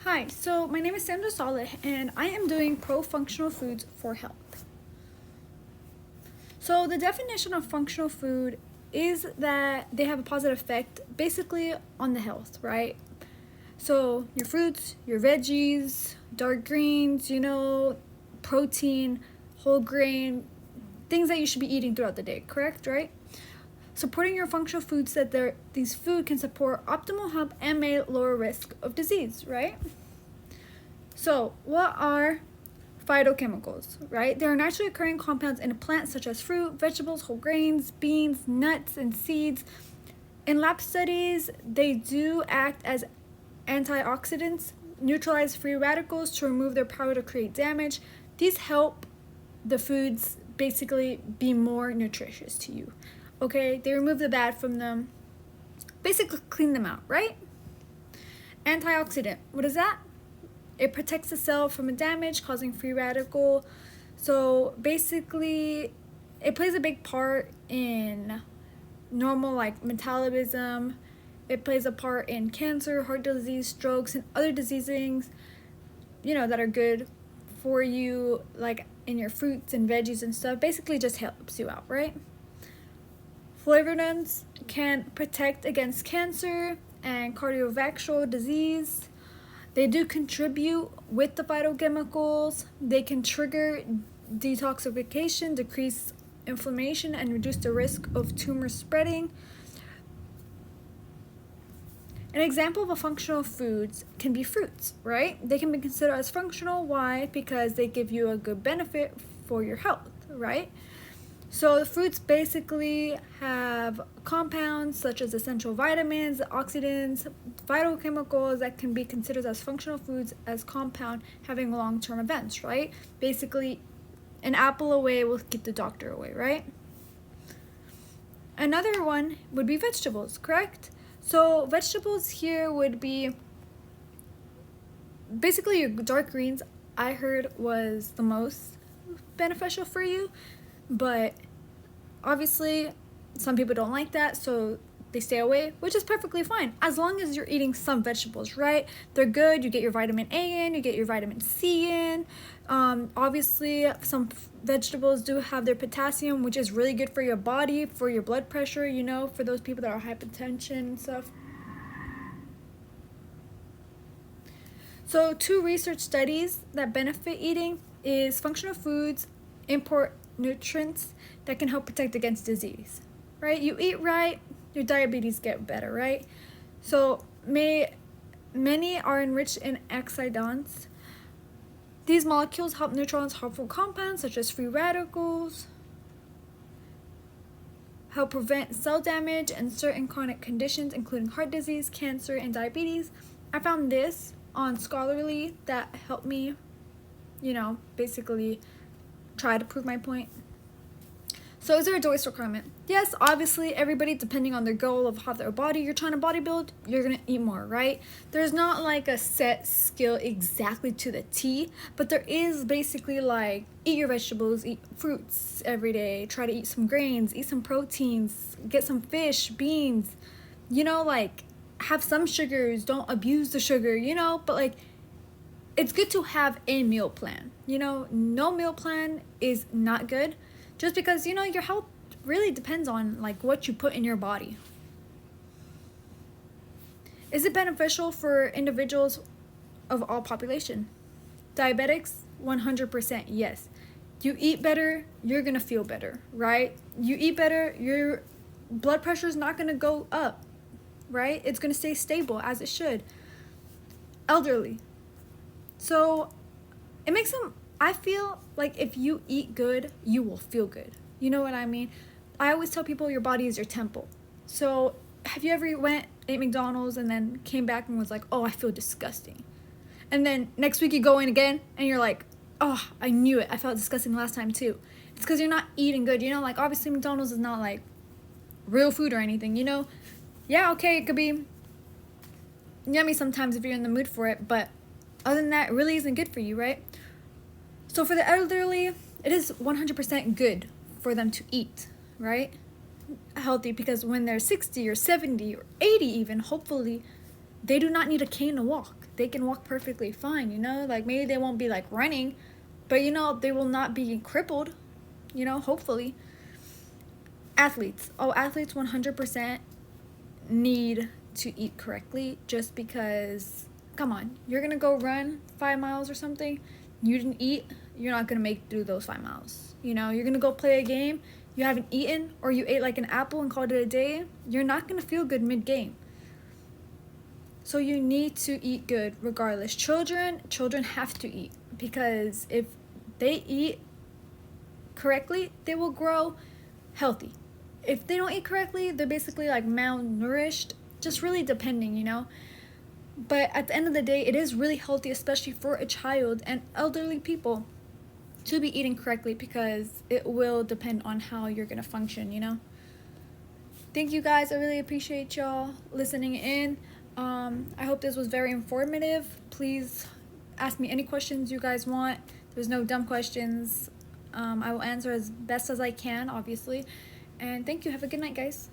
Hi, so my name is Sandra Saleh and I am doing pro-functional foods for health. So the definition of functional food is that they have a positive effect basically on the health, right? So your fruits, your veggies, dark greens, protein, whole grain, things that you should be eating throughout the day, correct, right? Supporting your functional foods that these food can support optimal health and may lower risk of disease, right? So, what are phytochemicals, right? They are naturally occurring compounds in a plant such as fruit, vegetables, whole grains, beans, nuts, and seeds. In lab studies, they do act as antioxidants, neutralize free radicals to remove their power to create damage. These help the foods basically be more nutritious to you. Okay, they remove the bad from them, basically clean them out, right? Antioxidant, what is that? It protects the cell from a damage causing free radical. So basically, it plays a big part in normal metabolism. It plays a part in cancer, heart disease, strokes, and other diseases, that are good for you, like in your fruits and veggies and stuff. Basically just helps you out, right? Flavonoids can protect against cancer and cardiovascular disease. They do contribute with the phytochemicals. They can trigger detoxification, decrease inflammation, and reduce the risk of tumor spreading. An example of a functional foods can be fruits, right? They can be considered as functional. Why? Because they give you a good benefit for your health, right? So the fruits basically have compounds such as essential vitamins, oxidants, phytochemicals that can be considered as functional foods as compound having long-term events, right? Basically, an apple away will keep the doctor away, right? Another one would be vegetables, correct? So vegetables here would be basically your dark greens. I heard was the most beneficial for you, but obviously some people don't like that, so they stay away, which is perfectly fine as long as you're eating some vegetables, right? They're good. You get your vitamin A in, you get your vitamin C in. Obviously some vegetables do have their potassium, which is really good for your body, for your blood pressure, for those people that are hypertension and stuff. So 2 research studies that benefit eating is functional foods import nutrients that can help protect against disease, right? You eat right, your diabetes get better, right? So many are enriched in oxidants. These molecules help neutralize harmful compounds such as free radicals, help prevent cell damage and certain chronic conditions including heart disease, cancer, and diabetes. I found this on Scholarly that helped me, basically try to prove my point. So is there a dose requirement? Yes, obviously everybody, depending on their goal of how their body you're trying to bodybuild, you're gonna eat more, right? There's not like a set scale exactly to the T, but there is basically like eat your vegetables, eat fruits every day, try to eat some grains, eat some proteins, get some fish, beans, have some sugars, don't abuse the sugar, but it's good to have a meal plan. No meal plan is not good, just because your health really depends on what you put in your body. Is it beneficial for individuals of all population? Diabetics, 100% yes. You eat better, you're gonna feel better, right? You eat better, your blood pressure is not gonna go up, right? It's gonna stay stable as it should. Elderly. So it makes them, I feel like if you eat good, you will feel good. You know what I mean? I always tell people your body is your temple. So have you ever ate McDonald's and then came back and was like, oh, I feel disgusting. And then next week you go in again and you're like, oh, I knew it. I felt disgusting last time too. It's because you're not eating good. Obviously McDonald's is not like real food or anything, Yeah, okay, it could be yummy sometimes if you're in the mood for it, but other than that, it really isn't good for you, right? So for the elderly, it is 100% good for them to eat, right? Healthy, because when they're 60 or 70 or 80 even, hopefully, they do not need a cane to walk. they can walk perfectly fine, you know? Like maybe they won't be like running, but you know, they will not be crippled, you know, hopefully. Athletes. Oh, athletes 100% need to eat correctly, just because, come on, you're gonna go run 5 miles or something, you didn't eat, you're not gonna make it through those 5 miles. You know, you're gonna go play a game, you haven't eaten, or you ate like an apple and called it a day, you're not gonna feel good mid-game. So you need to eat good regardless. Children have to eat, because if they eat correctly, they will grow healthy. If they don't eat correctly, they're basically like malnourished, just really depending, you know. But at the end of the day, it is really healthy, especially for a child and elderly people, to be eating correctly, because it will depend on how you're gonna function, you know. Thank you guys. I really appreciate y'all listening in. I hope this was very informative. Please ask me any questions you guys want. There's no dumb questions. I will answer as best as I can, obviously. And thank you. Have a good night, guys.